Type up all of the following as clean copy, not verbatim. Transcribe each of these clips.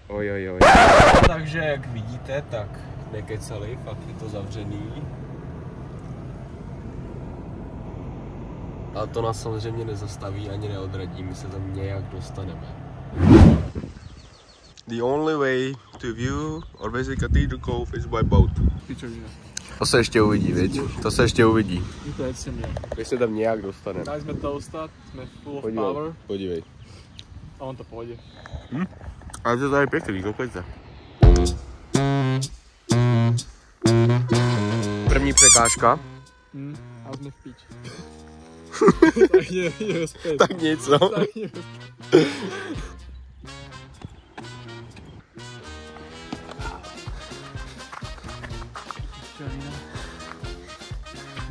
Ojojoj. Takže jak vidíte, tak nekecali, fakt je to zavřený. A to nás samozřejmě nezastaví ani neodradí, my se tam nějak dostaneme. The only way to view or visit Cathedral Cove is by boat. To se ještě uvidí, viď? To se ještě uvidí. To je se mě. Když se tam nějak dostaneme. Dali jsme toastat, jsme full of power. Podívej. A on to pojde. Ale to tady pěkný, koukejte. První překážka. A jsme v píči. Tak je zpět. Tak nic, no. Tak je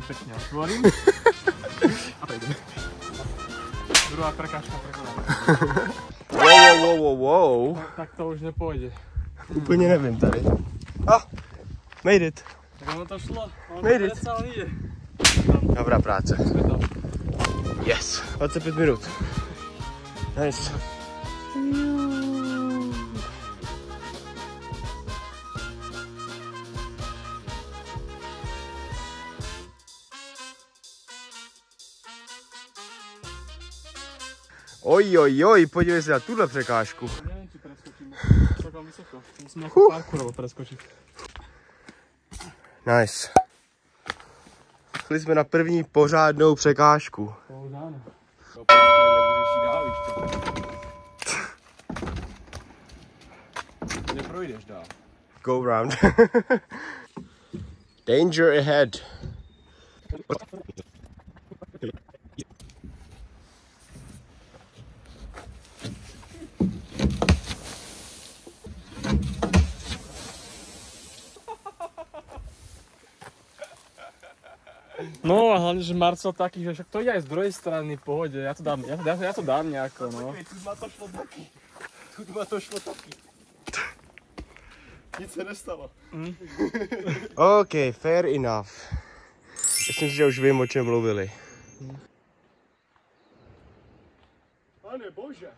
pěkně otvorím. A prejdeme. Druhá prekážka prekonaná. Wow. Tak to už nepůjde. Úplně nevím tady. Made it. Tak ono to šlo. Made it. Dobrá práce. Yes. 25 minut. Nice. Ojojoj, podívej se na tuhle překážku. Nevím, či preskočím. Takhle vysoko. Musím nějakou parkourovo preskočit. Nice. Šli jsme na první pořádnou překážku. Použáno. To prostě nemůžeš jít dál, víš to. Neprojdeš dál. Go round. Danger ahead. No a hlavne, že Marcel taký, že však to ide aj z druhej strany, pohode, ja to dám nejako, no. Tu ma to šlo taky. Nic se nestalo. OK, fair enough. Myslím si, že už vím, o čem mluvili. Pane bože.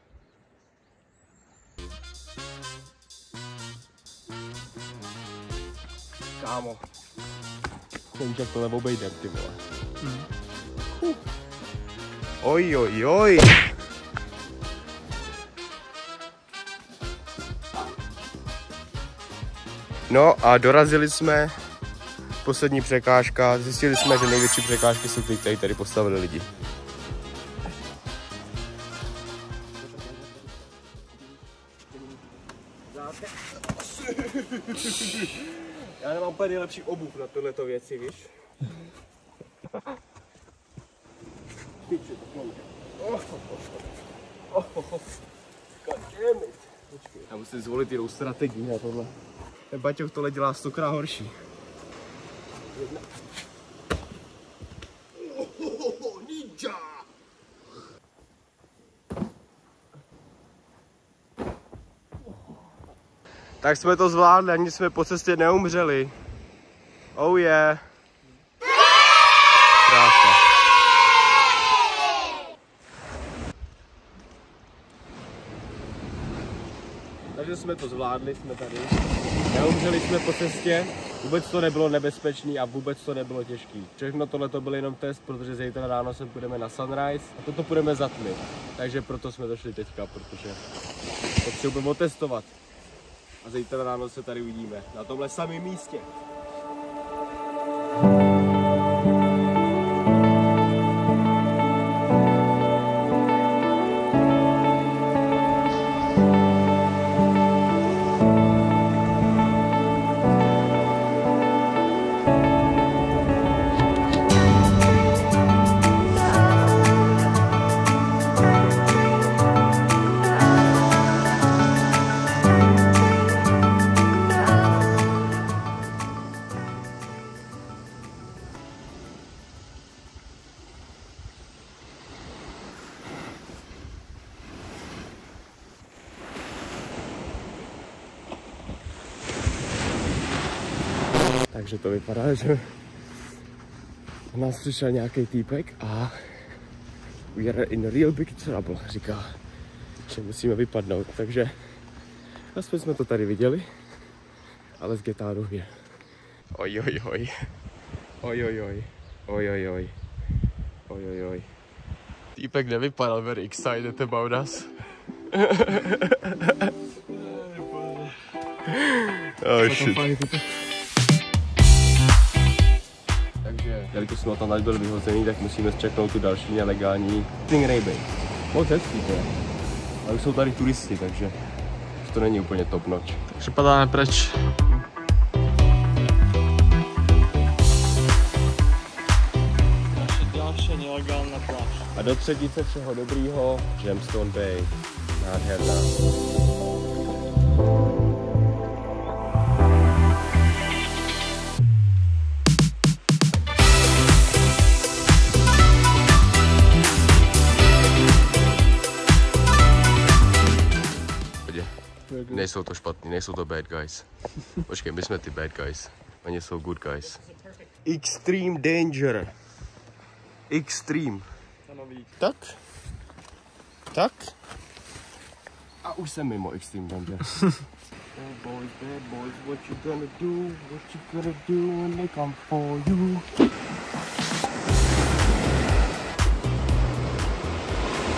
Kámo. Nevím, jak tohle obejdem, ty vole. Ojojoj. No a dorazili jsme. Poslední překážka. Zjistili jsme, že největší překážky jsou ty, které tady postavili lidi. Já nemám úplně nejlepší obuv na tohleto věci, víš? Já musím zvolit jinou strategii na tohle. Ten Baťoch tohle dělá 100krát horší. Ninja! Tak jsme to zvládli, ani jsme po cestě neumřeli. Oh yeah. Krása. Takže jsme to zvládli, jsme tady. Neumřeli jsme po cestě, vůbec to nebylo nebezpečný a vůbec to nebylo těžký. Všechno tohle to byl jenom test, protože zítra ráno sem půjdeme na Sunrise a toto půjdeme za tmy. Takže proto jsme došli teďka, protože potřebujeme otestovat. A zítra ráno se tady uvidíme, na tomhle samém místě. Takže to vypadá, že u nás přišel nějaký týpek a we are in real big trouble, říká. že musíme vypadnout, takže aspoň jsme to tady viděli, ale z getáru je. Ojojoj. Ojojoj. Ojojoj. Ojojoj. Týpek nevypadal very excited about us. Oh shit. Takže, jelikož jsme tam byl vyhozený, tak musíme zčeknout tu další nelegální Stingray Bay. Moc hezký to je. Ale už jsou tady turisti, takže už to není úplně top notch. Takže padáme preč. Naše další nelegální pláž. A do třetice všeho dobrýho, Gemstone Bay. Nádherná. Nejsou to špatný, nejsou to bad guys. Počkej, my jsme ty bad guys. Oni jsou good guys. Extreme danger. Extreme. Tak. Tak. A už jsem mimo extreme danger. Bad boys, what you gonna do? What you gonna do when they come for you?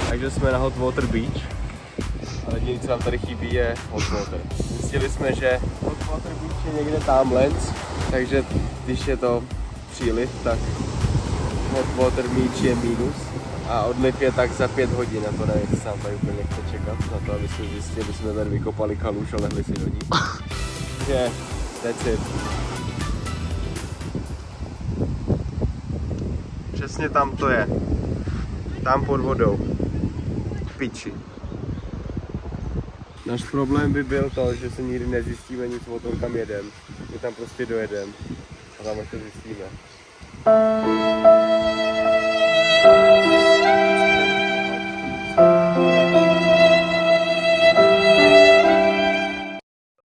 Takže jsme na Hot Water Beach. Ale jediné, co nám tady chybí, je hot water. Zjistili jsme, že hot water beach je někde tamhle, takže když je to příliv, tak hot water beach je minus a odliv je tak za 5 hodin. A to nevím, jestli se nám tady úplně nechce čekat na to, aby jsme zjistili, jsme tady vykopali kaluš a lehli si do ní. Takže that's it. Přesně tam to je. Tam pod vodou. V piči. Náš problém by byl to, že se nikdy nezjistíme nic o tom, kam jedem. My tam prostě dojedem a tam až to zjistíme.